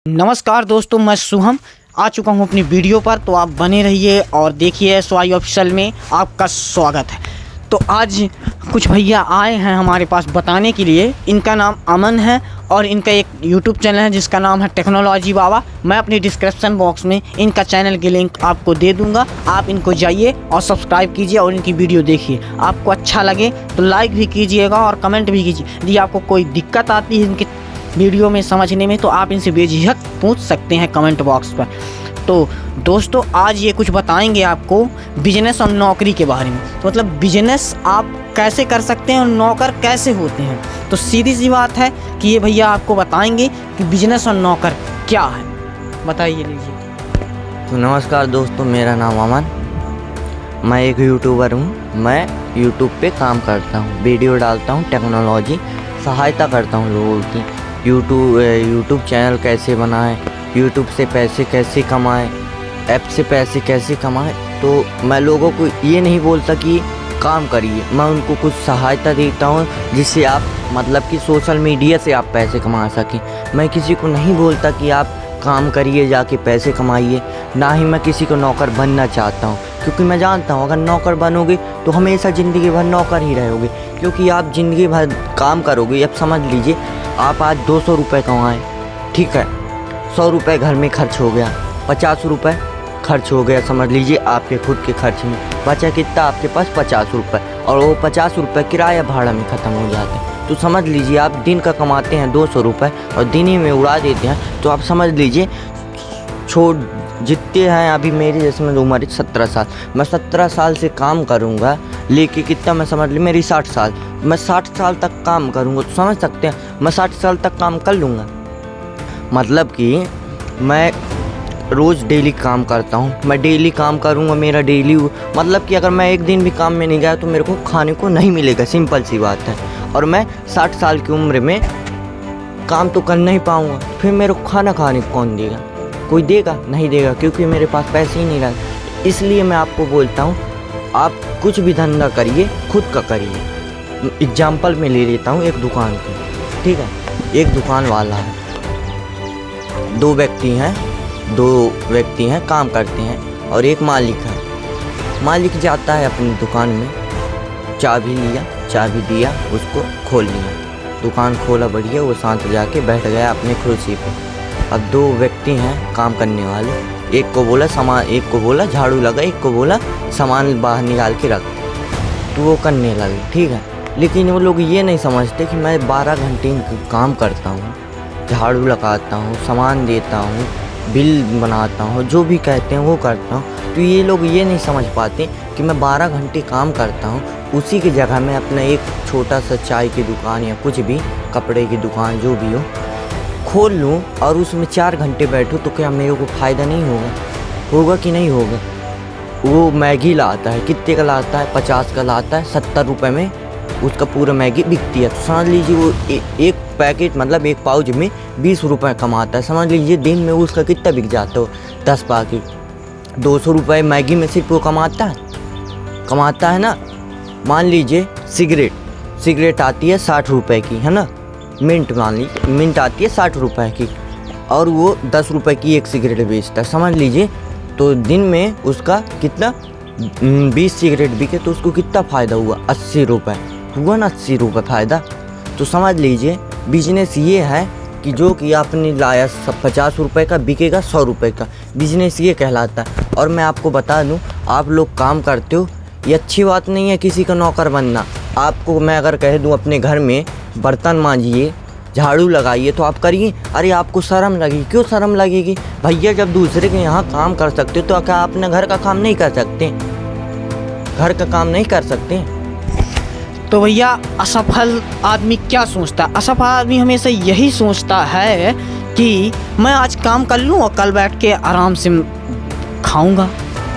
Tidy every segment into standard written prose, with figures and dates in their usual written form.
नमस्कार दोस्तों, मैं शुभम आ चुका हूं अपनी वीडियो पर। तो आप बने रहिए और देखिए SY ऑफिशियल में आपका स्वागत है। तो आज कुछ भैया आए हैं हमारे पास बताने के लिए। इनका नाम अमन है और इनका एक YouTube चैनल है जिसका नाम है टेक्नोलॉजी बाबा। मैं अपनी डिस्क्रिप्शन बॉक्स में इनका चैनल की लिंक आपको दे दूंगा। आप इनको जाइए और सब्सक्राइब कीजिए और इनकी वीडियो देखिए। आपको अच्छा लगे तो लाइक भी कीजिएगा और कमेंट भी कीजिए। यदि आपको कोई दिक्कत आती है इनके वीडियो में समझने में तो आप इनसे बेझिझक पूछ सकते हैं कमेंट बॉक्स पर। तो दोस्तों, आज ये कुछ बताएंगे आपको बिजनेस और नौकरी के बारे में। तो मतलब बिजनेस आप कैसे कर सकते हैं और नौकर कैसे होते हैं। तो सीधी सी बात है कि ये भैया आपको बताएंगे कि बिजनेस और नौकर क्या है। बताइए लीजिए। तो नमस्कार दोस्तों, मेरा नाम अमन, मैं एक यूट्यूबर हूँ। मैं यूट्यूब पे काम करता हूँ, वीडियो डालता हूँ, टेक्नोलॉजी सहायता करता हूँ लोगों की। यूट्यूब चैनल कैसे बनाएं, यूट्यूब से पैसे कैसे कमाएं, ऐप से पैसे कैसे कमाएं। तो मैं लोगों को ये नहीं बोलता कि काम करिए, मैं उनको कुछ सहायता देता हूँ जिससे आप मतलब कि सोशल मीडिया से आप पैसे कमा सकें। मैं किसी को नहीं बोलता कि आप काम करिए जाके पैसे कमाइए, ना ही मैं किसी को नौकर बनना चाहता हूँ, क्योंकि मैं जानता हूँ अगर नौकर बनोगे तो हमेशा ज़िंदगी भर नौकर ही रहोगे। क्योंकि आप ज़िंदगी भर काम करोगे। अब समझ लीजिए आप आज 200 रुपये कमाएँ, ठीक है, 100 रुपये घर में खर्च हो गया, 50 रुपये खर्च हो गया, समझ लीजिए आपके खुद के खर्च में बचा कितना, आपके पास 50 रुपये, और वो 50 रुपये किराया भाड़ा में ख़त्म हो जाते हैं। तो समझ लीजिए आप दिन का कमाते हैं 200 रुपये और दिन ही में उड़ा देते हैं। तो आप समझ लीजिए जितने हैं अभी मेरी जैसे मैं उम्र 17 साल, मैं 17 साल से काम करूँगा लेके कितना, मैं समझ ली मेरी 60 साल, मैं 60 साल तक काम करूँगा। तो समझ सकते हैं मैं 60 साल तक काम कर लूँगा। मतलब कि मैं रोज़ डेली काम करता हूँ, मैं डेली काम करूँगा, मेरा डेली मतलब कि अगर मैं एक दिन भी काम में नहीं गया तो मेरे को खाने को नहीं मिलेगा, सिंपल सी बात है। और मैं 60 साल की उम्र में काम तो कर नहीं पाऊँगा, फिर मेरे को खाना खाने को कौन देगा? कोई देगा? नहीं देगा, क्योंकि मेरे पास पैसे ही नहीं रहे। इसलिए मैं आपको बोलता हूँ आप कुछ भी धंधा करिए, खुद का करिए। एग्जाम्पल में ले लेता हूँ एक दुकान की, ठीक है। एक दुकान वाला है, दो व्यक्ति हैं काम करते हैं, और एक मालिक है। मालिक जाता है अपनी दुकान में, चाबी दिया, उसको खोल लिया, दुकान खोला बढ़िया, वो शांत जाके बैठ गया अपने कुर्सी पे। अब दो व्यक्ति हैं काम करने वाले, एक को बोला झाड़ू लगा, एक को बोला सामान बाहर निकाल के रख, तो वो करने लगे, ठीक है। लेकिन वो लोग ये नहीं समझते कि मैं 12 घंटे काम करता हूँ, झाड़ू लगाता हूँ, सामान देता हूँ, बिल बनाता हूँ, जो भी कहते हैं वो करता हूँ। तो ये लोग ये नहीं समझ पाते कि मैं 12 घंटे काम करता हूँ, उसी की जगह मैं अपना एक छोटा सा चाय की दुकान या कुछ भी कपड़े की दुकान जो भी हो खोल लूँ और उसमें 4 घंटे बैठूँ, तो क्या मेरे को फ़ायदा नहीं होगा कि नहीं होगा? वो मैगी लाता है, कितने का लाता है? 50 का लाता है, 70 रुपये में उसका पूरा मैगी बिकती है। तो समझ लीजिए वो एक पैकेट मतलब एक पाउच में 20 रुपये कमाता है। समझ लीजिए दिन में उसका कितना बिक जाता हो, 10 पैकेट, 200 रुपये मैगी में सिर्फ वो कमाता है ना। मान लीजिए सिगरेट आती है 60 रुपये की, है ना। मिंट आती है 60 रुपये की, और वो 10 रुपये की एक सिगरेट बेचता है। समझ लीजिए तो दिन में उसका कितना, 20 सिगरेट बिके तो उसको कितना फ़ायदा हुआ? 80 रुपये हुआ ना, 80 रुपये फ़ायदा। तो समझ लीजिए बिजनेस ये है कि जो कि आपने लाया 50 रुपये का बिकेगा 100 रुपये का, बिजनेस ये कहलाता है। और मैं आपको बता दूं, आप लोग काम करते हो, ये अच्छी बात नहीं है किसी का नौकर बनना। आपको मैं अगर कह दूं अपने घर में बर्तन मांजिए, झाड़ू लगाइए, तो आप करिए। अरे आपको शर्म लगेगी। क्यों शर्म लगेगी भैया? जब दूसरे के यहाँ काम कर सकते हो तो क्या अपने घर का काम नहीं कर सकते? घर का काम नहीं कर सकते? तो भैया असफल आदमी क्या सोचता है? असफल आदमी हमेशा यही सोचता है कि मैं आज काम कर लूँ और कल बैठ के आराम से खाऊंगा।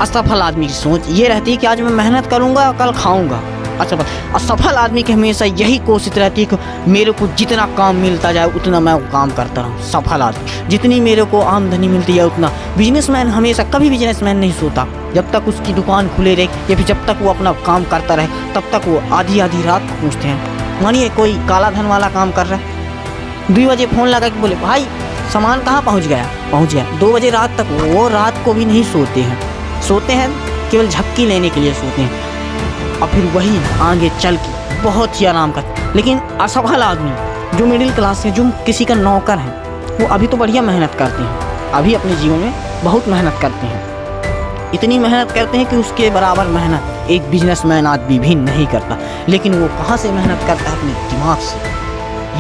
असफल आदमी की सोच ये रहती है कि आज मैं मेहनत करूंगा और कल खाऊंगा। असफल आदमी की हमेशा यही कोशिश रहती है कि मेरे को जितना काम मिलता जाए उतना मैं काम करता रहूँ। सफल आदमी जितनी मेरे को आमदनी मिलती है उतना। बिजनेसमैन हमेशा कभी बिजनेसमैन नहीं सोता जब तक उसकी दुकान खुले रहे या फिर जब तक वो अपना काम करता रहे, तब तक वो आधी रात को पूछते हैं। मानिए कोई काला धन वाला काम कर रहा है, 2 बजे फ़ोन लगा के बोले भाई सामान कहाँ पहुंच गया? 2 बजे रात तक। वो रात को भी नहीं सोते हैं, केवल झपकी लेने के लिए सोते हैं, और फिर वही आगे चल के बहुत ही आराम करते हैं। लेकिन असफल आदमी जो मिडिल क्लास है, जो किसी का नौकर है, वो अभी तो बढ़िया मेहनत करते हैं, अभी अपने जीवन में बहुत मेहनत करते हैं, इतनी मेहनत करते हैं कि उसके बराबर मेहनत एक बिजनेसमैन आदमी भी नहीं करता। लेकिन वो कहाँ से मेहनत करता है? अपने दिमाग से।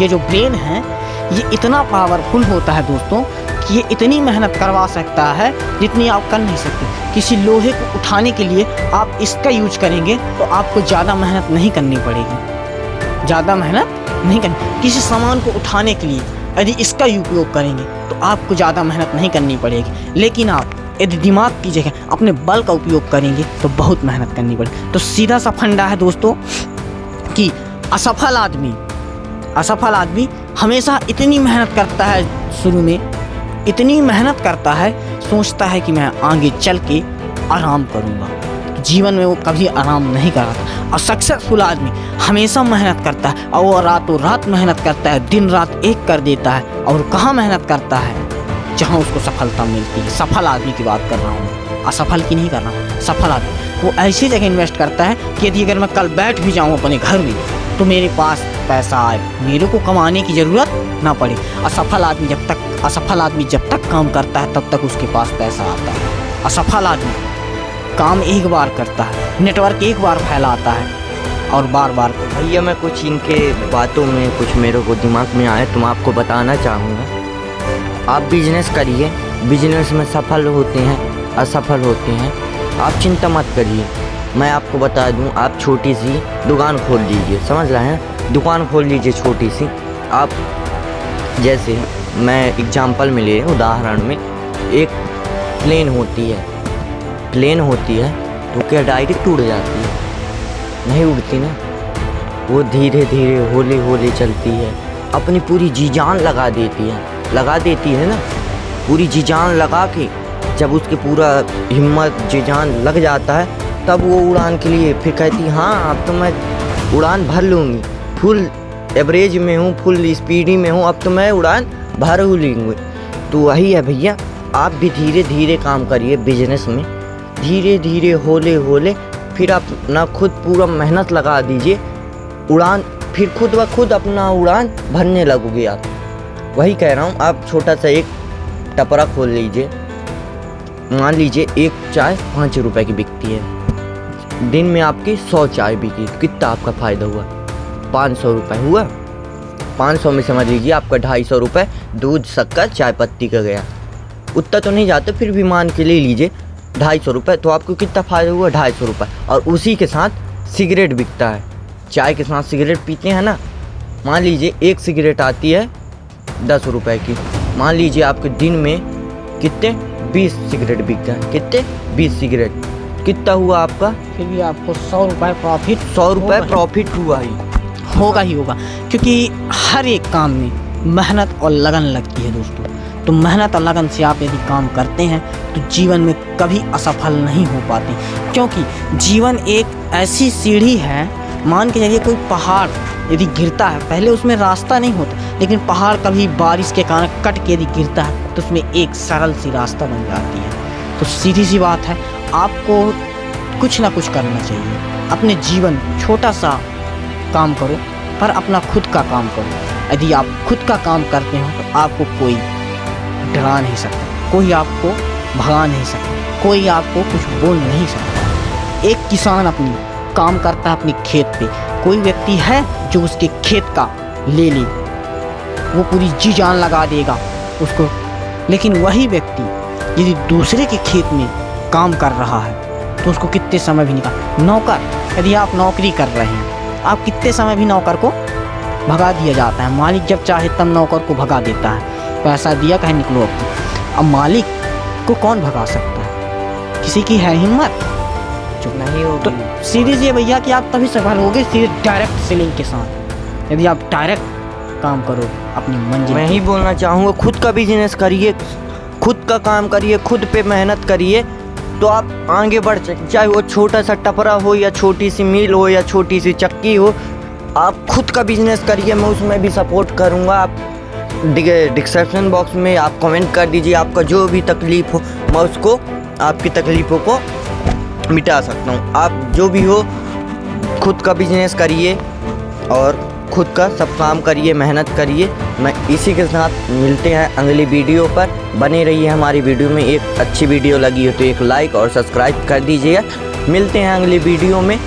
ये जो ब्रेन है ये इतना पावरफुल होता है दोस्तों कि ये इतनी मेहनत करवा सकता है जितनी आप कर नहीं सकते। किसी लोहे को उठाने के लिए आप इसका यूज करेंगे तो आपको ज़्यादा मेहनत नहीं करनी पड़ेगी, ज़्यादा मेहनत नहीं करनी। किसी सामान को उठाने के लिए यदि इसका उपयोग करेंगे तो आपको ज़्यादा मेहनत नहीं करनी पड़ेगी। लेकिन आप यदि दिमाग की जगह अपने बल का उपयोग करेंगे तो बहुत मेहनत करनी पड़ेगी। तो सीधा सा फंडा है दोस्तों कि असफल आदमी हमेशा इतनी मेहनत करता है, शुरू में इतनी मेहनत करता है, सोचता है कि मैं आगे चल के आराम करूँगा। जीवन में वो कभी आराम नहीं करता। और सक्सेसफुल आदमी हमेशा मेहनत करता है, और वो रातों रात मेहनत करता है, दिन रात एक कर देता है। और कहाँ मेहनत करता है? जहाँ उसको सफलता मिलती है। सफल आदमी की बात कर रहा हूँ, असफल की नहीं कर रहा हूँ। सफल आदमी वो ऐसी जगह इन्वेस्ट करता है कि यदि अगर मैं कल बैठ भी जाऊँ अपने घर में तो मेरे पास पैसा आए, मेरे को कमाने की ज़रूरत ना पड़े। असफल आदमी जब तक काम करता है तब तक उसके पास पैसा आता है। असफल आदमी काम एक बार करता है, नेटवर्क एक बार फैलाता है और बार बार। भैया मैं कुछ इनके बातों में कुछ मेरे को दिमाग में आया तो मैं आपको बताना चाहूँगा। आप बिजनेस करिए, बिजनेस में सफल होते हैं, असफल होते हैं, आप चिंता मत करिए। मैं आपको बता दूं, आप छोटी सी दुकान खोल लीजिए, समझ रहे हैं? दुकान खोल लीजिए छोटी सी। आप जैसे मैं एग्जांपल में ले, उदाहरण में एक प्लेन होती है तो क्या डायरेक्ट उड़ जाती है? नहीं उड़ती ना, वो धीरे धीरे हौले हौले चलती है, अपनी पूरी जी जान लगा देती है ना, पूरी जी जान लगा के जब उसके पूरा हिम्मत जी जान लग जाता है तब वो उड़ान के लिए फिर कहती हाँ अब तो मैं उड़ान भर लूँगी, फुल एवरेज में हूँ, फुल स्पीडी में हूँ, अब तो मैं उड़ान भर लूँगी। तो वही है भैया, आप भी धीरे धीरे काम करिए बिजनेस में, धीरे धीरे हौले हौले, फिर आप ना खुद पूरा मेहनत लगा दीजिए, उड़ान फिर खुद ब खुद अपना उड़ान भरने लगोगे आप। वही कह रहा हूँ, आप छोटा सा एक टपरा खोल लीजिए। मान लीजिए एक चाय 5 रुपए की बिकती है, दिन में आपकी 100 चाय बिकी, कितना आपका फ़ायदा हुआ? 500 रुपये हुआ। 500 में समझ लीजिए आपका 250 रुपये दूध शक्कर चाय पत्ती का गया। उतना तो नहीं जाते, फिर भी मान के ले लीजिए 250 रुपये, तो आपको कितना फ़ायदा हुआ? 250 रुपये। और उसी के साथ सिगरेट बिकता है, चाय के साथ सिगरेट पीते हैं ना, मान लीजिए एक सिगरेट आती है 10 रुपये की, मान लीजिए आपके दिन में कितने 20 सिगरेट बिक गए, कितने 20 सिगरेट, कितना हुआ आपका? फिर भी आपको 100 रुपये प्रॉफिट, 100 रुपये प्रॉफिट हुआ ही होगा, क्योंकि हर एक काम में मेहनत और लगन लगती है दोस्तों। तो मेहनत और लगन से आप यदि काम करते हैं तो जीवन में कभी असफल नहीं हो पाते, क्योंकि जीवन एक ऐसी सीढ़ी है, मान के चलिए कोई पहाड़ यदि गिरता है, पहले उसमें रास्ता नहीं होता, लेकिन पहाड़ कभी बारिश के कारण कट के यदि गिरता है तो उसमें एक सरल सी रास्ता बन जाती है। तो सीधी सी बात है, आपको कुछ ना कुछ करना चाहिए। अपने जीवन छोटा सा काम करो, पर अपना खुद का काम करो। यदि आप खुद का काम करते हो तो आपको कोई डरा नहीं सकता, कोई आपको भगा नहीं सकता, कोई आपको कुछ बोल नहीं सकता। एक किसान अपनी काम करता है अपने खेत पे, कोई व्यक्ति है जो उसके खेत का ले ले, वो पूरी जी जान लगा देगा उसको। लेकिन वही व्यक्ति यदि दूसरे के खेत में काम कर रहा है तो उसको कितने समय भी निकाल। नौकर, यदि आप नौकरी कर रहे हैं, आप कितने समय भी नौकर को भगा दिया जाता है। मालिक जब चाहे तब नौकर को भगा देता है, पैसा दिया कहीं निकलो अब। अब मालिक को कौन भगा सकता है? किसी की है हिम्मत? चुप नहीं हो। तो सीरीज ये भैया कि आप तभी सफल होगे सीधे डायरेक्ट सेलिंग के साथ, यदि आप डायरेक्ट काम करो अपनी मंजिल। मैं ही बोलना चाहूँगा, खुद का बिजनेस करिए, खुद का काम करिए, खुद पे मेहनत करिए तो आप आगे बढ़ सकते। चाहे वो छोटा सा टपरा हो या छोटी सी मिल हो या छोटी सी चक्की हो, आप खुद का बिजनेस करिए, मैं उसमें भी सपोर्ट करूँगा। आप डिस्क्रिप्शन बॉक्स में आप कमेंट कर दीजिए, आपका जो भी तकलीफ़ हो मैं उसको आपकी तकलीफ़ों को मिटा सकता हूँ। आप जो भी हो खुद का बिजनेस करिए और खुद का सब काम करिए, मेहनत करिए। मैं इसी के साथ मिलते हैं अगली वीडियो पर। बने रहिए हमारी वीडियो में। एक अच्छी वीडियो लगी हो तो एक लाइक और सब्सक्राइब कर दीजिएगा। मिलते हैं अगली वीडियो में।